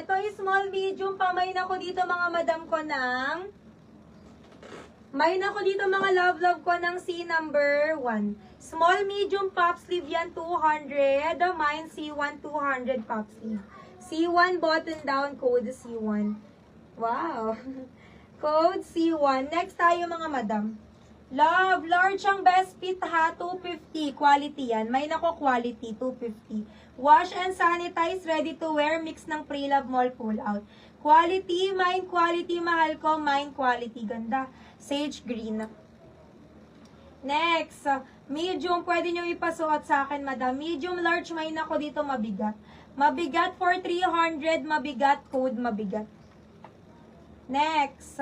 Ito small, medium pa. May nako dito mga madam ko ng... May nako dito mga love ko ng C number 1. Small, medium, pop sleeve yan, 200. Mine, C1, 200 pop sleeve. C1 button down, code C1. Wow. Code C1. Next tayo mga madam. Love, large ang best fit ha, 250. Quality yan. May nako quality, 250. Wash and sanitize, ready to wear, mix ng pre-love mall pull out. Quality, mine quality, mahal ko, mine quality, ganda. Sage green. Next, medium, pwede nyo ipasuot sa akin, madam. Medium, large, may nako dito mabigat. Mabigat for 300, mabigat, code mabigat. Next,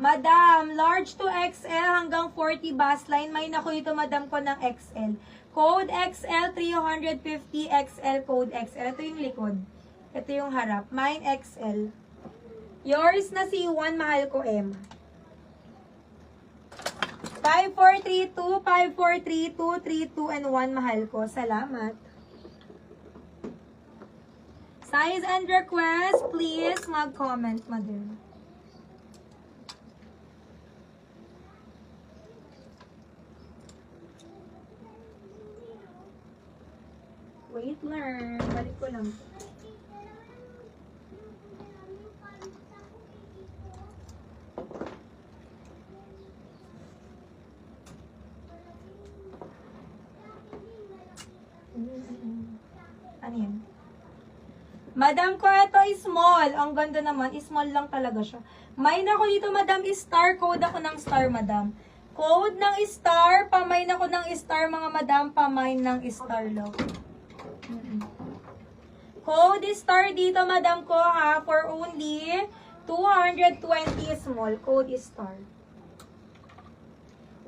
madam, large to XL hanggang 40 bust line. May nako dito, madam ko ng XL. Code XL, 350 XL, code XL. Ito yung likod. Ito yung harap. Mine XL. Yours na C1, mahal ko M. 5432, 5432, 32 and 1, mahal ko. Salamat. Size and request, please mag-comment, madam. Wait lang. Balik ko lang. Ano yan? Madam ko, ito small. Ang ganda naman. Small lang talaga siya. May na ko dito, madam, star. Code ako ng star, madam. Code ng star. Pamain ako ng star, mga madam. Pamain ng star, love. Code star dito, madam ko, ha, for only 220 small. Code star.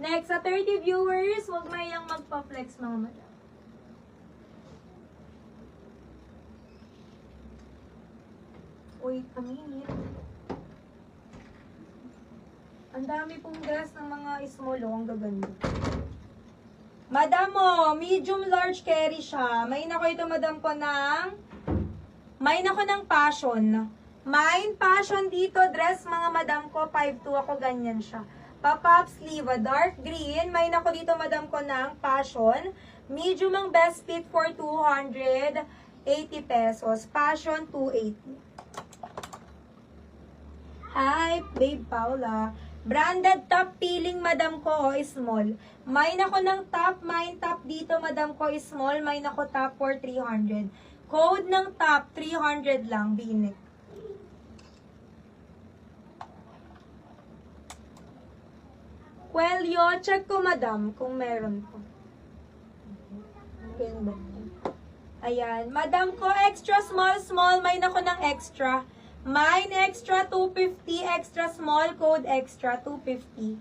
Next, sa 30 viewers, huwag mayang magpa-flex, mga madam. Wait a minute. Ang dami pong gas ng mga small, oh, ang gaganda. Madam mo, medium large carry siya. May nako ito, madam ko ng... May nako ng passion. Mine passion dito, dress mga madam ko, 5'2" ako, ganyan siya. Pop-up sleeve, dark green. May nako dito, madam ko ng passion. Medium ang best fit for 280 pesos. Passion, 280. Hi, babe Paula. Branded top peeling, madam ko, small. May nako ng top, mine top dito, madam ko, small. May nako top for 300. Code ng top, 300 lang, binik. Well, check ko, madam, kung meron po. Ayan. Madam ko, extra small, small. May nako ng extra. Mine extra 250, extra small, code extra 250.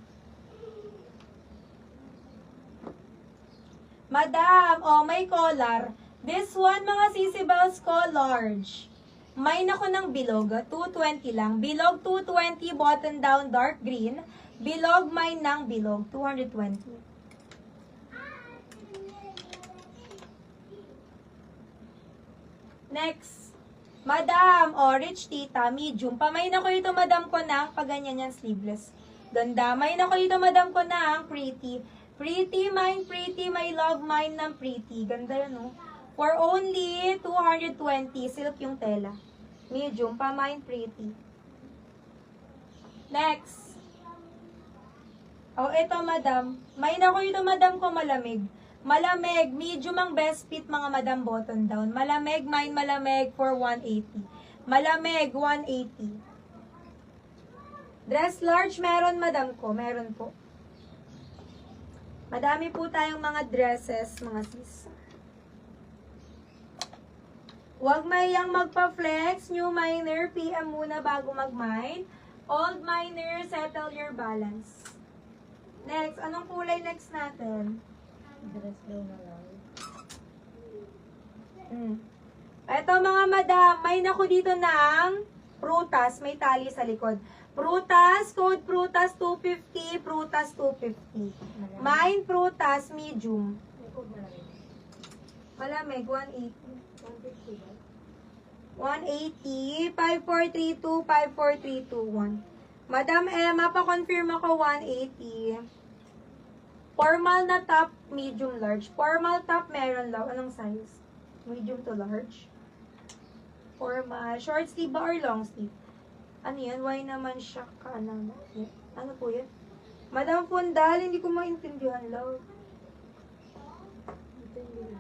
Madam, oh, may collar. This one, mga sisibels ko, large. May nako ng bilog, 220 lang. Bilog 220, button down, dark green. Bilog, mine ng bilog, 220. Next. Madam, rich tita, medium. Pamay na ko ito, madam ko ng paganyan yan, sleeveless. Ganda. May na ko ito, madam ko ng pretty. Pretty, mine, pretty. My love, mine ng pretty. Ganda yan, no? For only 220, silk yung tela. Medium, pamine, pretty. Next. Oh, ito, madam. May na ko ito, madam ko, malamig. Malamig, medium ang best fit, mga madam, button down. Malamig, mine malamig for 180. Malamig, 180. Dress large, meron, madam ko. Meron po. Madami po tayong mga dresses, mga sis. Huwag mayang magpa-flex. New minor, PM muna bago mag-mine. Old minor, settle your balance. Next, anong kulay next natin? Dress daw na lang. Ito mga madam, may nako dito ng prutas, may tali sa likod. Prutas, code prutas 250, prutas 250. Mine prutas, medium. Malamig, 180. 150 ba? 180, 5432, 54321. Madam Emma, pa-confirm ako 180. Formal na top, medium, large. Formal top, meron lang. Anong size? Medium to large. Formal. Short sleeve ba or long sleeve? Ano yan? Why naman siya ka? Ano po yan? Madam Fundal, hindi ko maintindihan, love. Ito yung